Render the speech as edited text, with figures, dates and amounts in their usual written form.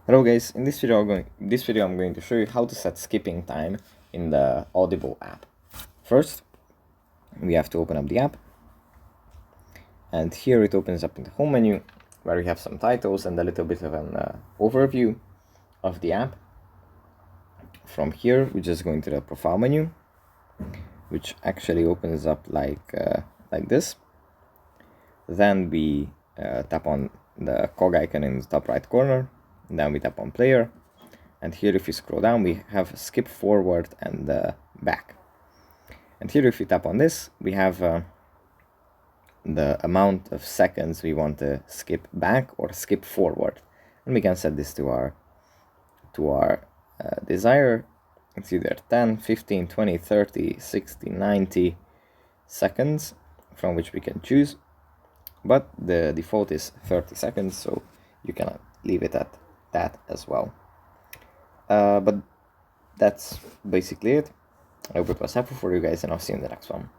Hello guys, in this video I'm going to show you how to set skipping time in the Audible app. First, we have to open up the app, and here it opens up in the home menu where we have some titles and a little bit of an overview of the app. From here we just go into the profile menu, which actually opens up like this. Then we tap on the cog icon in the top right corner, then we tap on player, and here if you scroll down we have skip forward and back. And here if you tap on this we have the amount of seconds we want to skip back or skip forward, and we can set this to our desire. It's either 10, 15, 20, 30, 60, 90 seconds from which we can choose, but the default is 30 seconds, so you can leave it at that as well. But that's basically it. I hope it was helpful for you guys, and I'll see you in the next one.